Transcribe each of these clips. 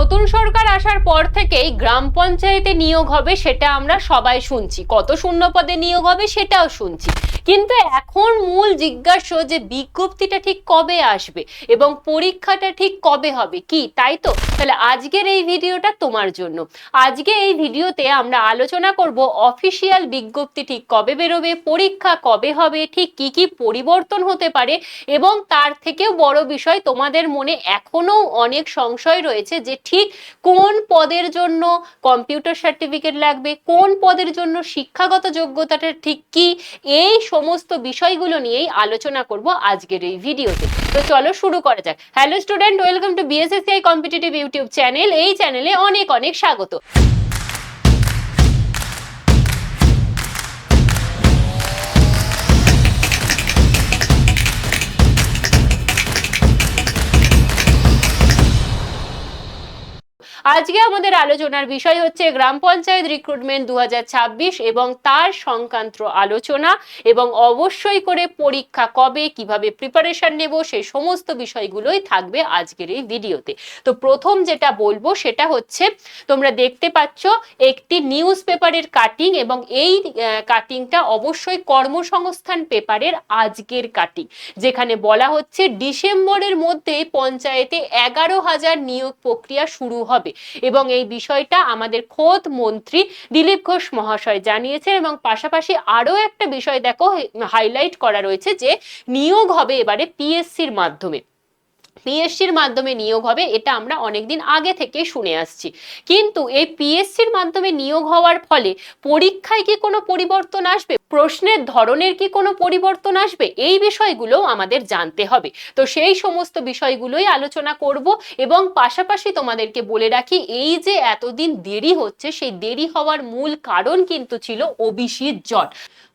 নতুন সরকার আসার পর থেকেই গ্রাম পঞ্চায়েতে নিয়োগ হবে সেটা আমরা সবাই শুনছি, কত শূন্য পদে নিয়োগ হবে সেটাও শুনছি। কিন্তু এখন মূল জিজ্ঞাসা যে বিজ্ঞপ্তিটা ঠিক কবে আসবে এবং পরীক্ষাটা ঠিক কবে হবে, কি তাই তো? তাহলে আজকের এই ভিডিওটা তোমার জন্য। আজকে এই ভিডিওতে আমরা আলোচনা করব অফিসিয়াল বিজ্ঞপ্তি ঠিক কবে বেরোবে, পরীক্ষা কবে হবে, ঠিক কি কি পরিবর্তন হতে পারে, এবং তার থেকেও বড় বিষয়, তোমাদের মনে এখনো অনেক সংশয় রয়েছে যে ঠিক কোন পদের জন্য কম্পিউটার সার্টিফিকেট লাগবে, কোন পদের জন্য শিক্ষাগত যোগ্যতাটা ঠিক কি, এই সমস্ত বিষয়গুলো নিয়েই আলোচনা করব আজকের এই ভিডিওতে। তো চলো শুরু করা যাক। Hello student, welcome to BSSCI competitive YouTube channel. এই চ্যানেলে অনেক অনেক স্বাগত। আজকে আমাদের আলোচনার বিষয় হচ্ছে গ্রাম পঞ্চায়েত রিক্রুটমেন্ট 2026 এবং তার সংক্রান্ত আলোচনা, এবং অবশ্যই করে পরীক্ষা কবে, কিভাবে প্রিপারেশন নেব, সেই সমস্ত বিষয়গুলোই থাকবে আজকের এই ভিডিওতে। তো প্রথম যেটা বলবো সেটা হচ্ছে, তোমরা দেখতে পাচ্ছ একটি নিউজ পেপারের কাটিং, এবং এই কাটিংটা অবশ্যই কর্মসংস্থান পেপারের আজকের কাটিং, যেখানে বলা হচ্ছে ডিসেম্বরের মধ্যে পঞ্চায়েতে 11,000 নিয়োগ প্রক্রিয়া শুরু হবে। এবং এই বিষয়টা আমাদের খোদ মন্ত্রী দিলীপ ঘোষ মহাশয় জানিয়েছেন। এবং পাশাপাশি আরো একটা বিষয় দেখো হাইলাইট করা রয়েছে, যে নিয়োগ হবে এবারে পিএসসির মাধ্যমে। পিএসসির মাধ্যমে নিয়োগ হবে, এটা আমরা অনেকদিন আগে থেকে শুনে আসছি। কিন্তু এই পিএসসির মাধ্যমে নিয়োগ হওয়ার ফলে পরীক্ষায় কি কোনো পরিবর্তন আসবে, প্রশ্নের ধরনের কি কোনো পরিবর্তন আসবে, এই বিষয়গুলো আমাদের জানতে হবে। তো সেই সমস্ত বিষয়গুলোই আলোচনা করব। এবং পাশাপাশি তোমাদেরকে বলে রাখি, এই যে এতদিন দেরি হচ্ছে, সেই দেরি হওয়ার মূল কারণ কিন্তু ছিল ওবিসির জট।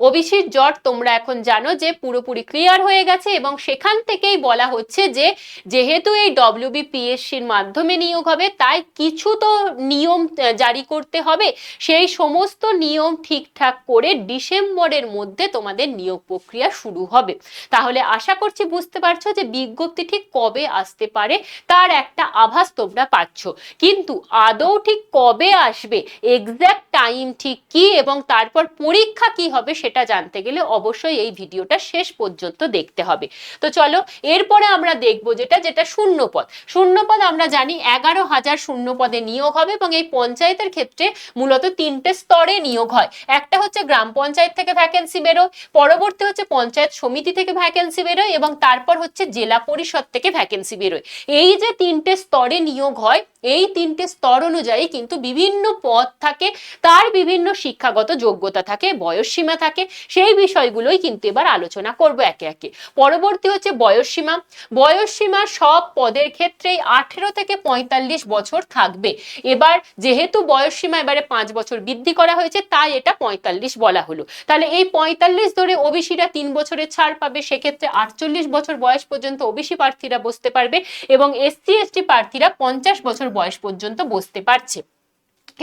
ওবিসির জট তোমরা এখন জানো যে পুরোপুরি ক্লিয়ার হয়ে গেছে, এবং সেখান থেকেই বলা হচ্ছে যে যেহেতু এই ডব্লিউবিপিএসসির মাধ্যমে নিয়োগ হবে, তাই কিছু তো নিয়ম জারি করতে হবে। সেই সমস্ত নিয়ম ঠিকঠাক করে ডিসেম্বরের মধ্যে তোমাদের নিয়োগ প্রক্রিয়া শুরু হবে। তাহলে আশা করছি বুঝতে পারছো যে বিজ্ঞপ্তি ঠিক কবে আসতে পারে, তার একটা আভাস তোমরা পাচ্ছ। কিন্তু আদৌ ঠিক কবে আসবে, এক্সাক্ট টাইম ঠিক কি, এবং তারপর পরীক্ষা কি হবে, সেটা জানতে গেলে অবশ্যই এই ভিডিওটা শেষ পর্যন্ত দেখতে হবে। তো চলো এরপরে আমরা দেখবো যেটা শূন্যপদ। শূন্যপদ আমরা জানি 11,000 শূন্যপদে নিয়োগ হবে, এবং এই পঞ্চায়েতের ক্ষেত্রে মূলত 3টে স্তরে নিয়োগ হয়। একটা হচ্ছে গ্রাম পঞ্চায়েত থেকে ভ্যাকেন্সি বেরোয়, পরবর্তী হচ্ছে পঞ্চায়েত সমিতি থেকে ভ্যাকেন্সি বেরোয়, এবং তারপর হচ্ছে জেলা পরিষদ থেকে ভ্যাকেন্সি বেরোয়। এই যে 3টে স্তরে নিয়োগ হয়, এই 3টে স্তর অনুযায়ী কিন্তু বিভিন্ন পদ থাকে, তার বিভিন্ন শিক্ষাগত যোগ্যতা থাকে, বয়সসীমা থাকে। সেই বিষয়গুলোই কিন্তু এবার আলোচনা করব একে একে। পরবর্তী হচ্ছে বয়সসীমা। বয়সসীমা সব পদের ক্ষেত্রেই 18 থেকে 45 বছর থাকবে। এবার যেহেতু বয়সসীমা এবারে 5 বছর বৃদ্ধি করা হয়েছে, তাই এটা 45 বলা হলো। তাহলে এই 45 ধরে ওবিসিরা 3 বছরের ছাড় পাবে, সেক্ষেত্রে 48 বছর বয়স পর্যন্ত ওবিসি প্রার্থীরা বসতে পারবে, এবং এসসি এসটি প্রার্থীরা 50 বছর বয়স পর্যন্ত বসতে পারছে।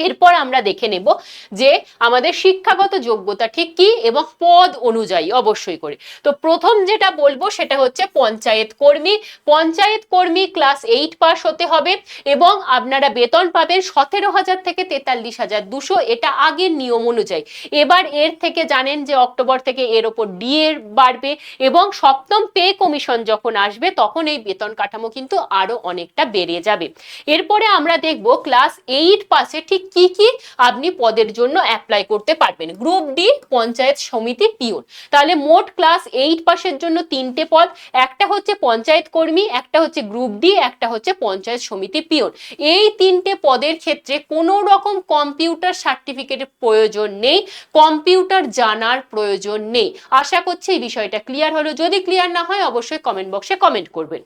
এরপর আমরা দেখে নেব যে আমাদের শিক্ষাগত যোগ্যতা ঠিক কি, এবং পদ অনুযায়ী অবশ্যই করে। তো প্রথম যেটা বলবো সেটা হচ্ছে পঞ্চায়েত কর্মী। পঞ্চায়েত কর্মী ক্লাস 8 পাস হতে হবে, এবং আপনারা বেতন পাবেন 17,000 থেকে 43,200, এটা আগের নিয়ম অনুযায়ী। এবার এর থেকে জানেন যে অক্টোবর থেকে এর ওপর ডিএ বাড়বে, এবং সপ্তম পে কমিশন যখন আসবে তখন এই বেতন কাঠামো কিন্তু আরো অনেকটা বেড়ে যাবে। এরপরে আমরা দেখব ক্লাস 8 পাসে ঠিক কি কি আপনি পদের জন্য অ্যাপ্লাই করতে পারবেন। গ্রুপ ডি পঞ্চায়েত সমিতি পিওন। তাহলে মোট ক্লাস 8 পাসের জন্য 3টে পদ, একটা হচ্ছে পঞ্চায়েত কর্মী, একটা হচ্ছে গ্রুপ ডি, একটা হচ্ছে পঞ্চায়েত সমিতি পিওন। এই 3টে পদের ক্ষেত্রে কোনো রকম কম্পিউটার সার্টিফিকেটের প্রয়োজন নেই, কম্পিউটার জানার প্রয়োজন নেই। আশা করছি এই বিষয়টা ক্লিয়ার হলো। যদি ক্লিয়ার না হয় অবশ্যই কমেন্ট বক্সে কমেন্ট করবেন।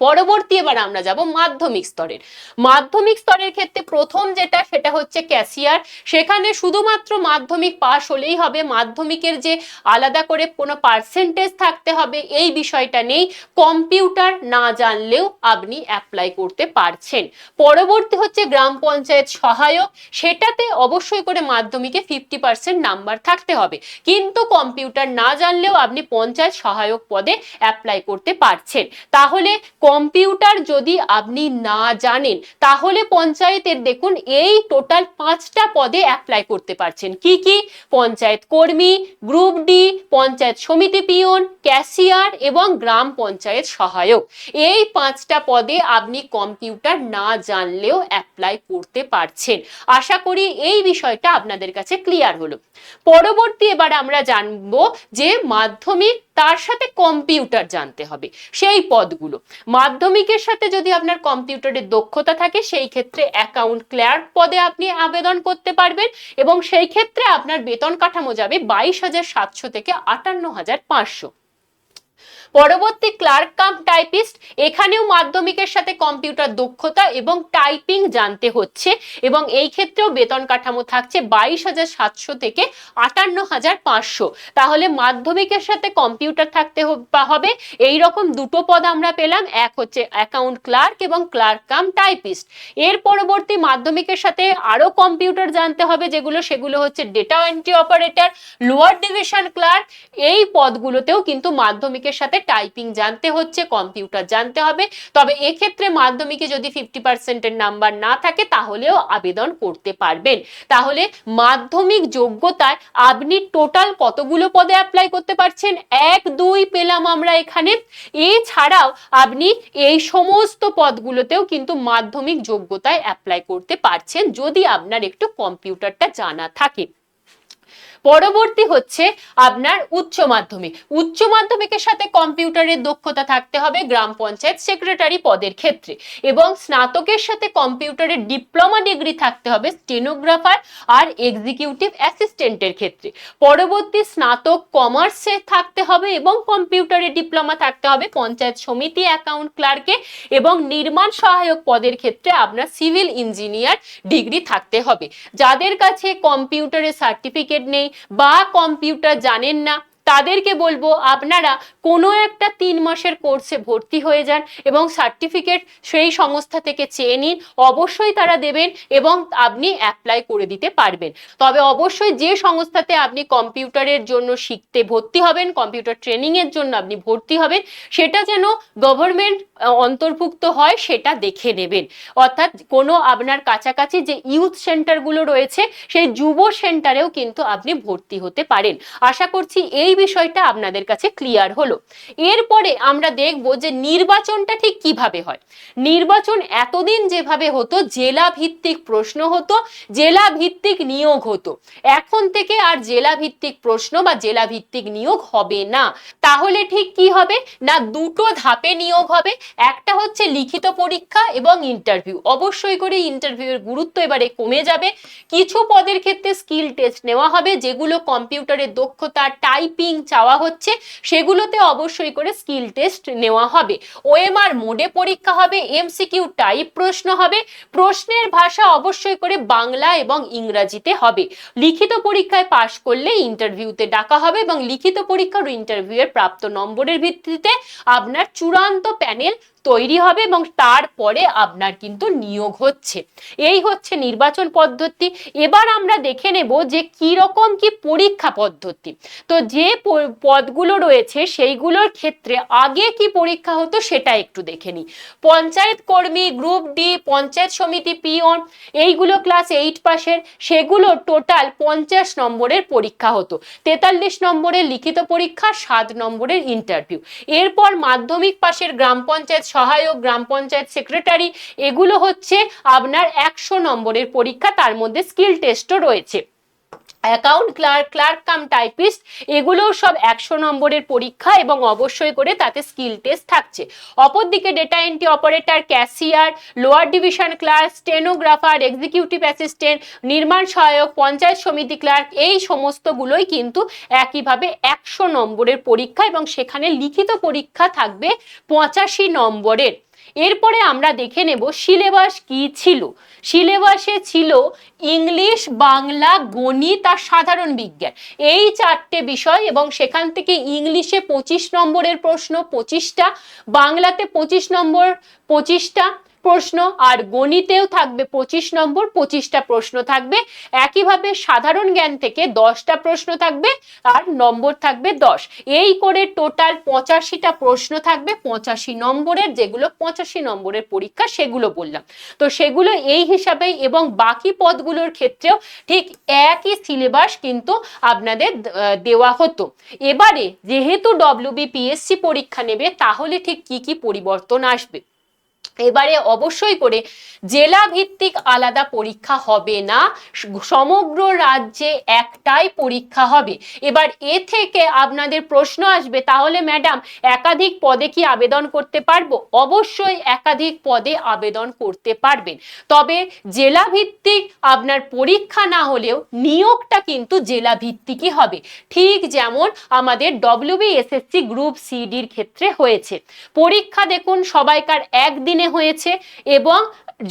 পরবর্তী এবার আমরা যাব মাধ্যমিক স্তরের। মাধ্যমিক স্তরের ক্ষেত্রে প্রথম যেটা সেটা হচ্ছে ক্যাশিয়ার। সেখানে শুধুমাত্র মাধ্যমিক পাস হলেই হবে, মাধ্যমিকের যে আলাদা করে কোনো পার্সেন্টেজ থাকতে হবে এই বিষয়টা নেই, কম্পিউটার না জানলেও আপনি অ্যাপ্লাই করতে পারছেন। পরবর্তী হচ্ছে গ্রাম পঞ্চায়েত সহায়ক, সেটাতে অবশ্যই করে মাধ্যমিকে 50% নাম্বার থাকতে হবে, কিন্তু কম্পিউটার না জানলেও আপনি পঞ্চায়েত সহায়ক পদে অ্যাপ্লাই করতে পারছেন। তাহলে কম্পিউটার যদি আপনি না জানেন তাহলে পঞ্চায়েতের দেখুন এই টোটাল 5টা পদে অ্যাপ্লাই করতে পারছেন। কি কি? পঞ্চায়েত কর্মী, গ্রুপ ডি, পঞ্চায়েত সমিতি পিয়ন, ক্যাশিয়ার এবং গ্রাম পঞ্চায়েত সহায়ক। এই 5টা পদে আপনি কম্পিউটার না জানলেও অ্যাপ্লাই করতে পারছেন। আশা করি এই বিষয়টা আপনাদের কাছে ক্লিয়ার হলো। পরবর্তী এবার আমরা জানবো যে মাধ্যমিক তার সাথে কম্পিউটার জানতে হবে সেই পদগুলো। মাধ্যমিকের সাথে যদি আপনার কম্পিউটারের দক্ষতা থাকে সেই ক্ষেত্রে অ্যাকাউন্ট ক্লার্ক পদে আপনি আবেদন করতে পারবেন এবং সেই ক্ষেত্রে আপনার বেতন কাঠামো যাবে 22,700 থেকে 58,500। পরবর্তী ক্লার্ক কাম টাইপিস্ট, এখানেও মাধ্যমিকের সাথে কম্পিউটার দক্ষতা এবং টাইপিং জানতে হচ্ছে এবং এই ক্ষেত্রেও বেতন কাঠামো থাকছে 22,700 থেকে 58,500। তাহলে মাধ্যমিকের সাথে কম্পিউটার থাকতে হবে। এই রকম দুটো পদ আমরা পেলাম, এক হচ্ছে অ্যাকাউন্ট ক্লার্ক এবং ক্লার্ক কাম টাইপিস্ট। এর পরবর্তী মাধ্যমিকের সাথে আরো কম্পিউটার জানতে হবে সেগুলো হচ্ছে data entry operator, lower division clerk. এই পদগুলোতেও কিন্তু মাধ্যমিকের সাথে টাইপিং জানতে হচ্ছে, কম্পিউটার জানতে হবে। তবে এক্ষেত্রে মাধ্যমিকে যদি 50% নাম্বার না থাকে তাহলেও আবেদন করতে পারবেন। তাহলে মাধ্যমিক যোগ্যতায় আপনি টোটাল কতগুলো পদে অ্যাপ্লাই করতে পারছেন? 1, 2 পেলাম আমরা এখানে। এছাড়াও আপনি এই সমস্ত পদগুলোতেও কিন্তু মাধ্যমিক যোগ্যতায় অ্যাপ্লাই করতে পারছেন যদি আপনার একটু কম্পিউটারটা জানা থাকে। পরবর্তী হচ্ছে আপনার উচ্চ মাধ্যমিক। উচ্চ মাধ্যমিকের সাথে কম্পিউটারের দক্ষতা থাকতে হবে গ্রাম পঞ্চায়েত সেক্রেটারি পদের ক্ষেত্রে এবং স্নাতকের সাথে কম্পিউটারের ডিপ্লোমা ডিগ্রি থাকতে হবে স্টেনোগ্রাফার আর এক্সিকিউটিভ অ্যাসিস্ট্যান্টের ক্ষেত্রে। পরবর্তী স্নাতক কমার্সে থাকতে হবে এবং কম্পিউটারের ডিপ্লোমা থাকতে হবে পঞ্চায়েত সমিতি অ্যাকাউন্ট ক্লার্কে এবং নির্মাণ সহায়ক পদের ক্ষেত্রে আপনার সিভিল ইঞ্জিনিয়ার ডিগ্রি থাকতে হবে। যাদের কাছে কম্পিউটারের সার্টিফিকেট নেই বা কম্পিউটার জানেন না তাদেরকে বলবো আপনারা কোনো একটা 3 মাসের কোর্সে ভর্তি হয়ে যান এবং সার্টিফিকেট সেই সংস্থা থেকে চেয়ে নিন। অবশ্যই তারা দেবেন এবং আপনি অ্যাপ্লাই করে দিতে পারবেন। তবে অবশ্যই যে সংস্থাতে আপনি কম্পিউটারের জন্য শিখতে ভর্তি হবেন, কম্পিউটার ট্রেনিং এর জন্য আপনি ভর্তি হবেন, সেটা যেন গভর্নমেন্ট অন্তর্ভুক্ত হয় সেটা দেখে নেবেন। অর্থাৎ কোনো আপনার কাছাকাছি যে ইউথ সেন্টারগুলো রয়েছে সেই যুব সেন্টারেও কিন্তু আপনি ভর্তি হতে পারেন। আশা করছি এই বিষয়টা আপনাদের কাছে ক্লিয়ার হলো। এরপরে আমরা দেখব যে নির্বাচনটা ঠিক কিভাবে হয়। নির্বাচন এতদিন যেভাবে হতো জেলা ভিত্তিক প্রশ্ন হতো, জেলা ভিত্তিক নিয়োগ হতো, এখন থেকে আর জেলা ভিত্তিক প্রশ্ন বা জেলা ভিত্তিক নিয়োগ হবে না। তাহলে ঠিক কি হবে না, দুটো ধাপে নিয়োগ হবে। একটা হচ্ছে লিখিত পরীক্ষা এবং ইন্টারভিউ। অবশ্যই করে ইন্টারভিউয়ের গুরুত্ব এবারে কমে যাবে। কিছু পদের ক্ষেত্রে স্কিল টেস্ট নেওয়া হবে, যেগুলো কম্পিউটারের দক্ষতা টাইপিং চাওয়া হচ্ছে সেগুলোতে অবশ্যই করে স্কিল টেস্ট নেওয়া হবে। ওএমআর মোডে পরীক্ষা হবে, এমসিকিউ টাইপ প্রশ্ন হবে, প্রশ্নের ভাষা অবশ্যই করে বাংলা এবং ইংরেজিতে হবে। লিখিত পরীক্ষায় পাশ করলে ইন্টারভিউতে ডাকা হবে এবং লিখিত পরীক্ষার ইন্টারভিউয়ের প্রাপ্ত নম্বরের ভিত্তিতে আপনার চূড়ান্ত প্যানেল তৈরি হবে এবং তারপরে আপনার কিন্তু নিয়োগ হচ্ছে। এই হচ্ছে নির্বাচন পদ্ধতি। এবার আমরা দেখে নেব যে কি রকম কি পরীক্ষা পদ্ধতি। তো যে পদগুলো রয়েছে সেইগুলোর ক্ষেত্রে আগে কি পরীক্ষা হতো সেটা একটু দেখে নিই। পঞ্চায়েত কর্মী, গ্রুপ ডি, পঞ্চায়েত সমিতি পিয়ন, এইগুলো ক্লাস 8 পাশের, সেগুলো টোটাল 50 নম্বরের পরীক্ষা হতো। 43 নম্বরের লিখিত পরীক্ষা, 7 নম্বরের ইন্টারভিউ। এরপর মাধ্যমিক পাশের গ্রাম পঞ্চায়েত সহায়ক, গ্রাম পঞ্চায়েত সেক্রেটারি, এগুলো হচ্ছে আপনার 100 নম্বরের পরীক্ষা, তার মধ্যে স্কিল টেস্টও রয়েছে। Account clerk, clerk cum typist, এগুলো সব 100 নম্বরের পরীক্ষা এবং অবশ্যই করে তাতে স্কিল টেস্ট থাকছে। অপরদিকে data entry operator, cashier, lower division clerk, stenographer, executive assistant, নির্মাণ সহায়ক, পঞ্চায়েত সমিতি ক্লার্ক, এই সমস্তগুলোই কিন্তু একইভাবে 100 নম্বরের পরীক্ষা এবং সেখানে লিখিত পরীক্ষা থাকবে 85 নম্বরের। এরপরে আমরা দেখে নেব সিলেবাস কি ছিল। সিলেবাসে ছিল ইংলিশ, বাংলা, গণিত আর সাধারণ বিজ্ঞান, এই 4টে বিষয় এবং সেখান থেকে ইংলিশে 25 নম্বরের প্রশ্ন 25টা, বাংলাতে 25 নম্বর 25টা, প্রশ্ন, আর গণিতেও থাকবে 25 নম্বর, 25টা প্রশ্ন থাকবে। একইভাবে সাধারণ জ্ঞান থেকে 10টা প্রশ্ন থাকবে আর নম্বর থাকবে 10। এই করে টোটাল 85টা প্রশ্ন থাকবে 85 নম্বরের, যেগুলো 85 নম্বরের পরীক্ষা সেগুলো বললাম। তো সেগুলো এই হিসাবেই, এবং বাকি পদগুলোর ক্ষেত্রেও ঠিক একই সিলেবাস কিন্তু আপনাদের দেওয়া হতো। এবারে যেহেতু WBPSC পরীক্ষা নেবে, তাহলে ঠিক কি কি পরিবর্তন আসবে। এবারে অবশ্যই করে জেলা ভিত্তিক আলাদা পরীক্ষা হবে না, সমগ্র রাজ্যে একটাই পরীক্ষা হবে। এবার এ থেকে আপনাদের প্রশ্ন আসবে, তাহলে ম্যাডাম একাধিক পদে কি আবেদন করতে পারবো? অবশ্যই একাধিক পদে আবেদন করতে পারবেন, তবে জেলা ভিত্তিক আপনার পরীক্ষা না হলেও নিয়োগটা কিন্তু জেলা ভিত্তিকই হবে, ঠিক যেমন আমাদের WBSSC গ্রুপ সিডির ক্ষেত্রে হয়েছে। পরীক্ষা দেখুন সবাইকার একদিনে হয়েছে, এবং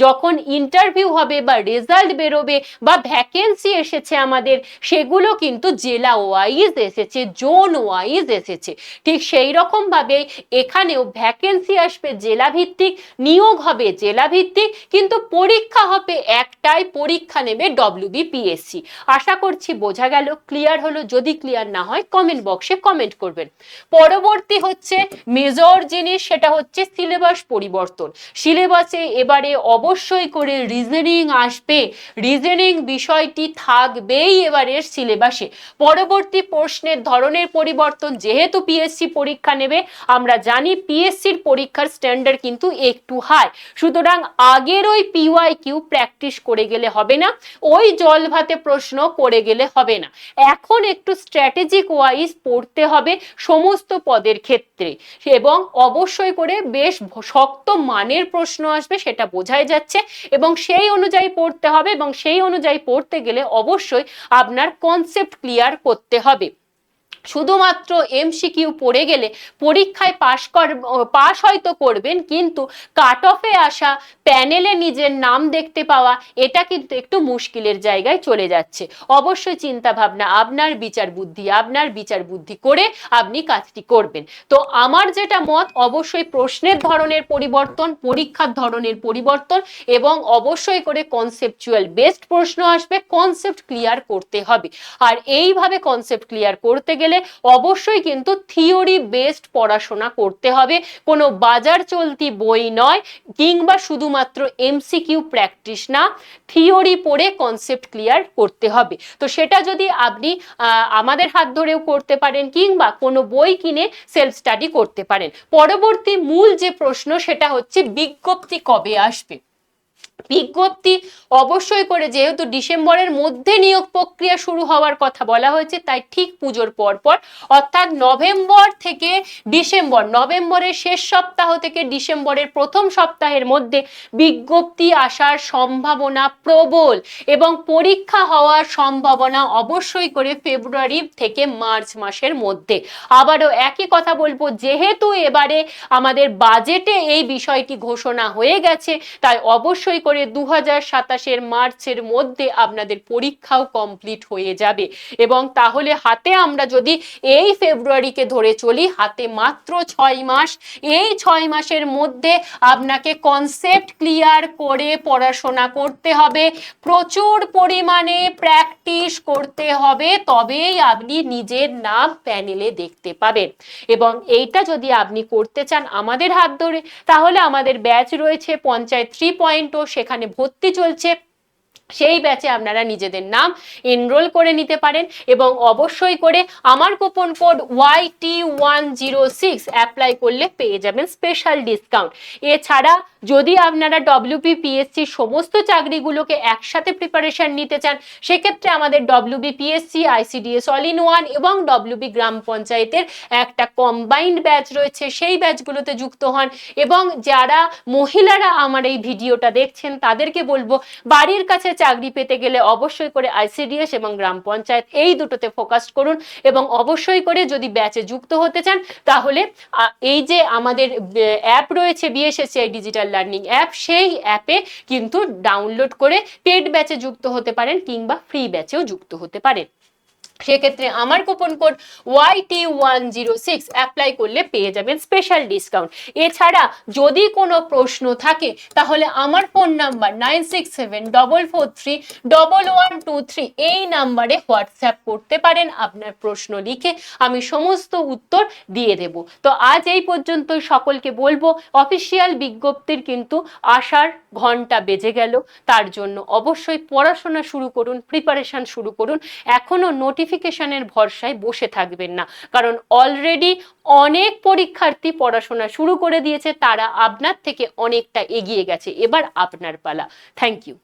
যখন ইন্টারভিউ হবে বা রেজাল্ট বেরোবে বা ভ্যাকেন্সি এসেছে আমাদের, সেগুলো কিন্তু জেলা ওয়াইজ এসেছে, জোন ওয়াইজ এসেছে। ঠিক সেই রকম ভাবে এখানেও ভ্যাকেন্সি আসবে জেলা ভিত্তিক, নিয়োগ হবে জেলা ভিত্তিক, কিন্তু পরীক্ষা হবে একটাই, পরীক্ষা নেবে WBPSC। আশা করছি বোঝা গেল, ক্লিয়ার হলো। যদি ক্লিয়ার না হয় কমেন্ট বক্সে কমেন্ট করবেন। পরবর্তী হচ্ছে মেজর জিনিস, সেটা হচ্ছে সিলেবাস পরিবর্তন। সিলেবাসে এবারে অবশ্যই করে রিজনিং আসবে, রিজনিং বিষয়টি থাকবেই এবারের সিলেবাসে। পরবর্তী প্রশ্নের ধরনের পরিবর্তন, যেহেতু পিএসসি পরীক্ষা নেবে, আমরা জানি পিএসসির পরীক্ষার স্ট্যান্ডার্ড কিন্তু একটু হাই, সুতরাং আগের ওই PYQ প্র্যাকটিস করে গেলে হবে না, ওই জল ভাতে প্রশ্ন করে গেলে হবে না। এখন একটু স্ট্র্যাটেজিক ওয়াইজ পড়তে হবে সমস্ত পদের ক্ষেত্রে, এবং অবশ্যই করে বেশ শক্ত মানের প্রশ্ন আসবে, সেটা বোঝাই যাচ্ছে, এবং সেই অনুযায়ী পড়তে হবে, এবং সেই অনুযায়ী পড়তে গেলে অবশ্যই আপনার কনসেপ্ট ক্লিয়ার করতে হবে। শুধুমাত্র MCQ পড়ে গেলে পরীক্ষায় পাশ হয়তো করবেন, কিন্তু কাট অফে আসা, প্যানেলে নিজের নাম দেখতে পাওয়া, এটা কিন্তু একটু মুশকিলের জায়গায় চলে যাচ্ছে। অবশ্যই চিন্তা ভাবনা, আপনার বিচার বুদ্ধি করে আপনি কাজটি করবেন। তো আমার যেটা মত, অবশ্যই প্রশ্নের ধরনের পরিবর্তন, পরীক্ষার ধরনের পরিবর্তন, এবং অবশ্যই করে কনসেপচুয়াল বেসড প্রশ্ন আসবে, কনসেপ্ট ক্লিয়ার করতে হবে। আর এইভাবে কনসেপ্ট ক্লিয়ার করতে গেলে অবশ্যই কিন্তু থিওরি বেসড পড়াশোনা করতে হবে, কোনো বাজার চলতি বই নয়, কিংবা শুধুমাত্র MCQ প্র্যাকটিস না, থিওরি পড়ে কনসেপ্ট ক্লিয়ার করতে হবে। তো সেটা যদি আপনি আমাদের হাত ধরেও করতে পারেন, কিংবা কোনো বই কিনে সেলফ স্টাডি করতে পারেন। পরবর্তী মূল যে প্রশ্ন, সেটা হচ্ছে বিজ্ঞপ্তি কবে আসবে। বিজ্ঞপ্তি অবশ্যই করে, যেহেতু ডিসেম্বরের মধ্যে নিয়োগ প্রক্রিয়া শুরু হওয়ার কথা বলা হয়েছে, তাই ঠিক পুজোর পরপর, অর্থাৎ নভেম্বর থেকে ডিসেম্বর, নভেম্বরের শেষ সপ্তাহ থেকে ডিসেম্বরের প্রথম সপ্তাহের মধ্যে বিজ্ঞপ্তি আসার সম্ভাবনা প্রবল, এবং পরীক্ষা হওয়ার সম্ভাবনা অবশ্যই করে ফেব্রুয়ারি থেকে মার্চ মাসের মধ্যে। আবারও একই কথা বলবো, যেহেতু এবারে আমাদের বাজেটে এই বিষয়টি ঘোষণা হয়ে গেছে, তাই অবশ্যই করে 2027 মার্চের মধ্যে আপনাদের পরীক্ষাও কমপ্লিট হয়ে যাবে। এবং তাহলে হাতে আমরা যদি এই ফেব্রুয়ারিকে ধরে চলি, হাতে মাত্র 6 মাস। এই 6 মাসের মধ্যে আপনাকে কনসেপ্ট ক্লিয়ার করে পড়াশোনা করতে হবে, প্রচুর পরিমাণে প্র্যাকটিস করতে হবে, তবেই আপনি নিজের নাম প্যানেলে দেখতে পাবেন। এবং এইটা যদি আপনি করতে চান আমাদের হাত ধরে, তাহলে আমাদের ব্যাচ রয়েছে পঞ্চায়েত 3.0, সেখানে ভর্তি চলছে, সেই ব্যাচে আপনারা নিজেদের নাম এনরোল করে নিতে পারেন। এবং অবশ্যই করে আমার কুপন কোড YT106 অ্যাপ্লাই করলে পেয়ে যাবেন স্পেশাল ডিসকাউন্ট। এছাড়া যদি আপনারা WBPSC সমস্ত চাকরিগুলোকে একসাথে প্রিপারেশন নিতে চান, সেক্ষেত্রে আমাদের WBPSC ICDS all in one এবং WB গ্রাম পঞ্চায়েতের একটা কম্বাইন্ড ব্যাচ রয়েছে, সেই ব্যাচগুলোতে যুক্ত হন। এবং যারা মহিলারা আমার এই ভিডিওটা দেখছেন, তাদেরকে বলবো, বাড়ির কাছে চাকরি পেতে গেলে অবশ্যই করে ICDS এবং গ্রাম পঞ্চায়েত এই দুটোতে ফোকাস করুন। এবং অবশ্যই করে যদি ব্যাচে যুক্ত হতে চান, তাহলে এই যে আমাদের অ্যাপ রয়েছে BSSCI ডিজিটাল লার্নিং অ্যাপ, সেই অ্যাপে কিন্তু ডাউনলোড করে পেড ব্যাচে যুক্ত হতে পারেন, কিংবা ফ্রি ব্যাচেও যুক্ত হতে পারেন। সেক্ষেত্রে আমার কুপন কোড YT106 অ্যাপ্লাই করলে পেয়ে যাবেন স্পেশাল ডিসকাউন্ট। এছাড়া যদি কোনো প্রশ্ন থাকে তাহলে আমার ফোন নাম্বার 9674431123 এই নাম্বারে হোয়াটসঅ্যাপ করতে পারেন আপনার প্রশ্ন লিখে, আমি সমস্ত উত্তর দিয়ে দেব। তো আজ এই পর্যন্তই, সকলকে বলবো অফিসিয়াল বিজ্ঞপ্তির কিন্তু আসার ঘন্টা বেজে গেল, তার জন্য অবশ্যই পড়াশোনা শুরু করুন, প্রিপারেশন শুরু করুন। এখনো নোটিফিকেশনের ভরসায় বসে থাকবেন না, কারণ অলরেডি অনেক পরীক্ষার্থী পড়াশোনা শুরু করে দিয়েছে, তারা আপনার থেকে অনেকটা এগিয়ে গেছে, এবার আপনার পালা। Thank you.